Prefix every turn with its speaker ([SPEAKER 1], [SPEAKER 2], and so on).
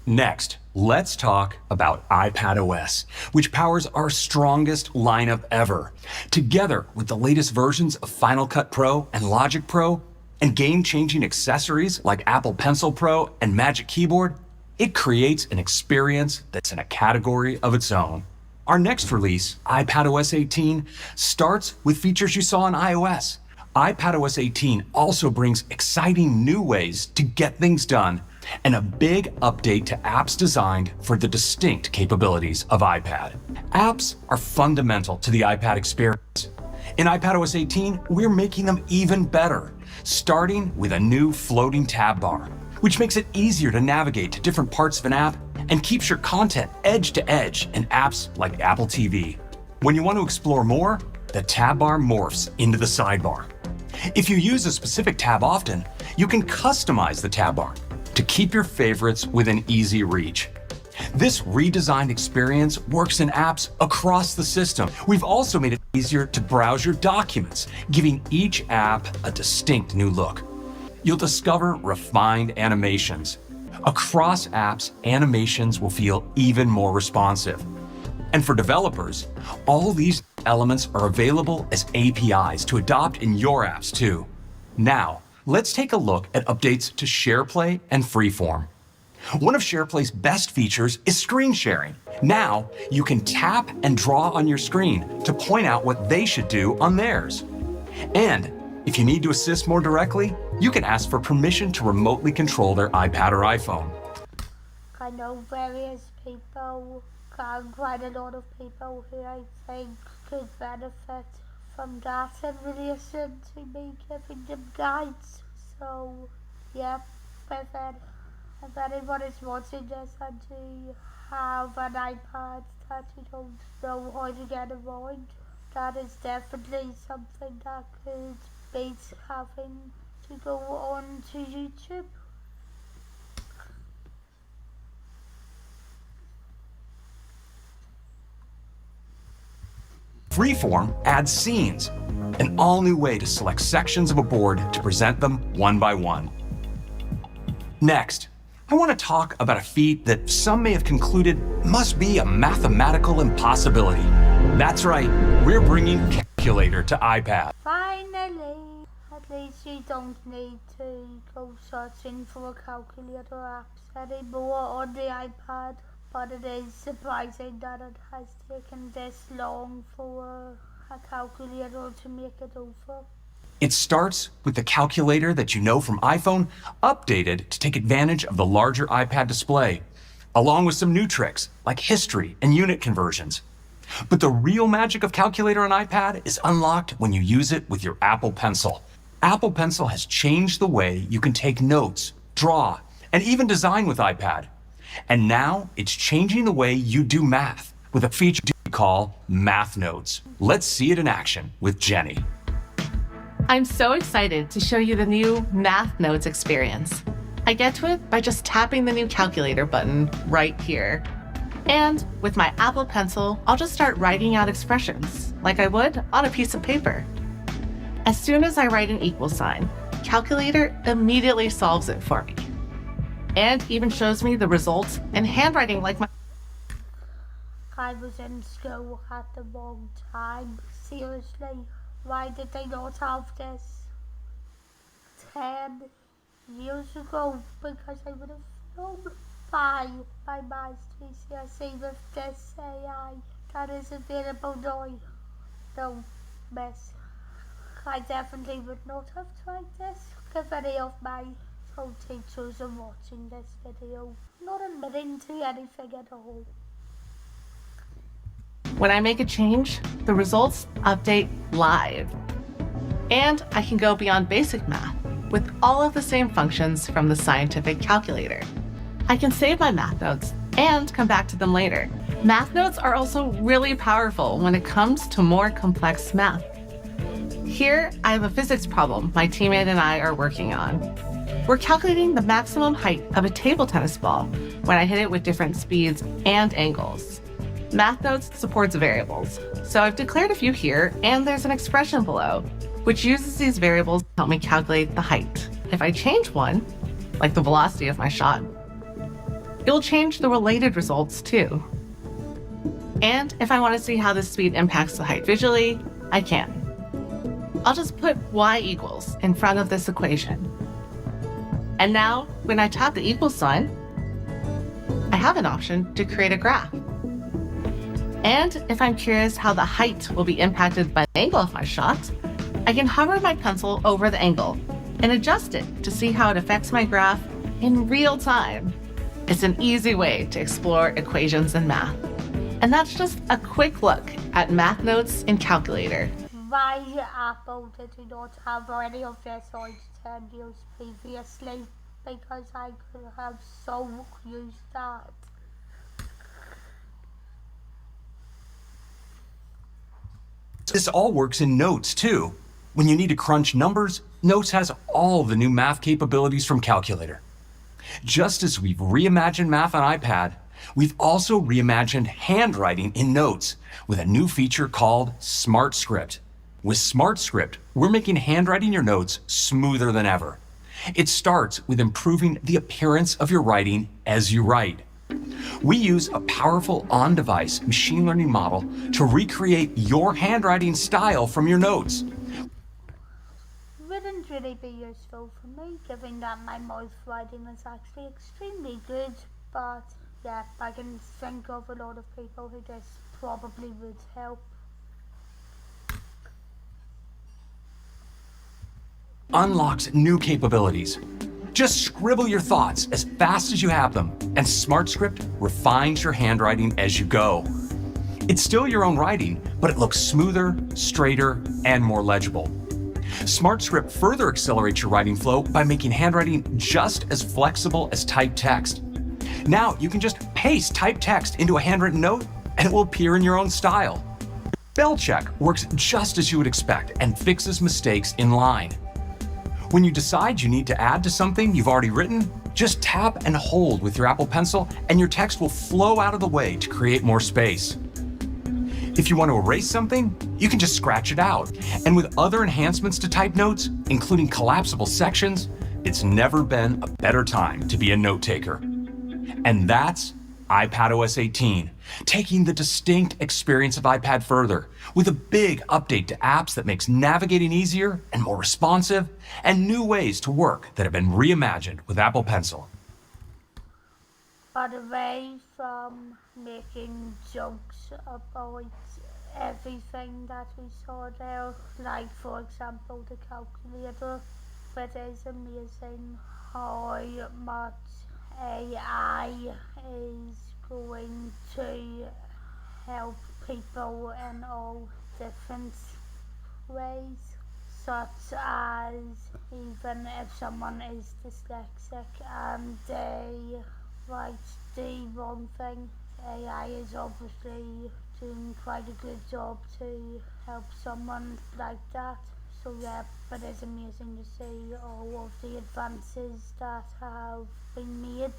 [SPEAKER 1] Next, let's talk about iPadOS, which powers our strongest lineup ever. Together with the latest versions of Final Cut Pro and Logic Pro, and game-changing accessories like Apple Pencil Pro and Magic Keyboard, it creates an experience that's in a category of its own. Our next release, iPadOS 18, starts with features you saw on iOS. iPadOS 18 also brings exciting new ways to get things done and a big update to apps designed for the distinct capabilities of iPad. Apps are fundamental to the iPad experience. In iPadOS 18, we're making them even better, starting with a new floating tab bar, which makes it easier to navigate to different parts of an app and keeps your content edge to edge in apps like Apple TV. When you want to explore more, the tab bar morphs into the sidebar. If you use a specific tab often, you can customize the tab bar to keep your favorites within easy reach. This redesigned experience works in apps across the system. We've also made it easier to browse your documents, giving each app a distinct new look. You'll discover refined animations. Across apps, animations will feel even more responsive. And for developers, all these elements are available as APIs to adopt in your apps too. Now, let's take a look at updates to SharePlay and Freeform. One of SharePlay's best features is screen sharing. Now, you can tap and draw on your screen to point out what they should do on theirs. And if you need to assist more directly, you can ask for permission to remotely control their iPad or iPhone.
[SPEAKER 2] I know various people, quite a lot of people who I think could benefit from that in relation to me giving them guides. So, yeah, if anyone is watching this and you have an iPad that you don't know how to get around, that is definitely something that could beat having to go on to YouTube.
[SPEAKER 1] Freeform adds scenes, an all-new way to select sections of a board to present them one by one. Next, I want to talk about a feat that some may have concluded must be a mathematical impossibility. That's right, we're bringing Calculator to iPad.
[SPEAKER 2] Finally, at least you don't need to go searching for calculator apps anymore on the iPad. But it is surprising that it has taken this long for a calculator to make it over.
[SPEAKER 1] It starts with the calculator that you know from iPhone, updated to take advantage of the larger iPad display, along with some new tricks like history and unit conversions. But the real magic of Calculator on iPad is unlocked when you use it with your Apple Pencil. Apple Pencil has changed the way you can take notes, draw, and even design with iPad. And now it's changing the way you do math with a feature we call Math Notes. Let's see it in action with Jenny.
[SPEAKER 3] I'm so excited to show you the new Math Notes experience. I get to it by just tapping the new calculator button right here. And with my Apple Pencil, I'll just start writing out expressions like I would on a piece of paper. As soon as I write an equal sign, Calculator immediately solves it for me. And even shows me the results in handwriting like my...
[SPEAKER 2] I was in school at the wrong time. Seriously, why did they not have this 10 years ago? Because I would have known by my maths GCSE with this AI that is available now. No, miss. I definitely would not have tried this if any of my teachers are watching this video, not admitting to anything at all.
[SPEAKER 3] When I make a change, the results update live. And I can go beyond basic math with all of the same functions from the scientific calculator. I can save my math notes and come back to them later. Math notes are also really powerful when it comes to more complex math. Here, I have a physics problem my teammate and I are working on. We're calculating the maximum height of a table tennis ball when I hit it with different speeds and angles. Math Notes supports variables, so I've declared a few here, and there's an expression below, which uses these variables to help me calculate the height. If I change one, like the velocity of my shot, It will change the related results too. And if I want to see how this speed impacts the height visually, I can. I'll just put y equals in front of this equation. And now, when I tap the equals sign, I have an option to create a graph. And if I'm curious how the height will be impacted by the angle of my shot, I can hover my pencil over the angle and adjust it to see how it affects my graph in real time. It's an easy way to explore equations in math. And that's just a quick look at math notes in Calculator.
[SPEAKER 2] Why Apple did not have any of this on 10 years previously? Because I could have so used that.
[SPEAKER 1] This all works in Notes too. When you need to crunch numbers, Notes has all the new math capabilities from Calculator. Just as we've reimagined math on iPad, we've also reimagined handwriting in Notes with a new feature called Smart Script. With Smart Script, we're making handwriting your notes smoother than ever. It starts with improving the appearance of your writing as you write. We use a powerful on-device machine learning model to recreate your handwriting style from your notes.
[SPEAKER 2] Wouldn't really be useful for me, given that my mouth writing is actually extremely good, but yeah, I can think of a lot of people who this probably would help.
[SPEAKER 1] Unlocks new capabilities. Just scribble your thoughts as fast as you have them, and Smart Script refines your handwriting as you go. It's still your own writing, but it looks smoother, straighter, and more legible. Smart Script further accelerates your writing flow by making handwriting just as flexible as typed text. Now you can just paste typed text into a handwritten note, and it will appear in your own style. Spell check works just as you would expect and fixes mistakes in line. When you decide you need to add to something you've already written, just tap and hold with your Apple Pencil and your text will flow out of the way to create more space. If you want to erase something, you can just scratch it out. And with other enhancements to type notes, including collapsible sections, it's never been a better time to be a note taker. And that's iPadOS 18, taking the distinct experience of iPad further with a big update to apps that makes navigating easier and more responsive, and new ways to work that have been reimagined with Apple Pencil.
[SPEAKER 2] But away from making jokes about everything that we saw there, like for example the calculator, it is amazing how much AI is going to help people in all different ways, such as even if someone is dyslexic and they write the wrong thing, AI is obviously doing quite a good job to help someone like that. So yeah, but it's amazing to see all of the advances that have been made.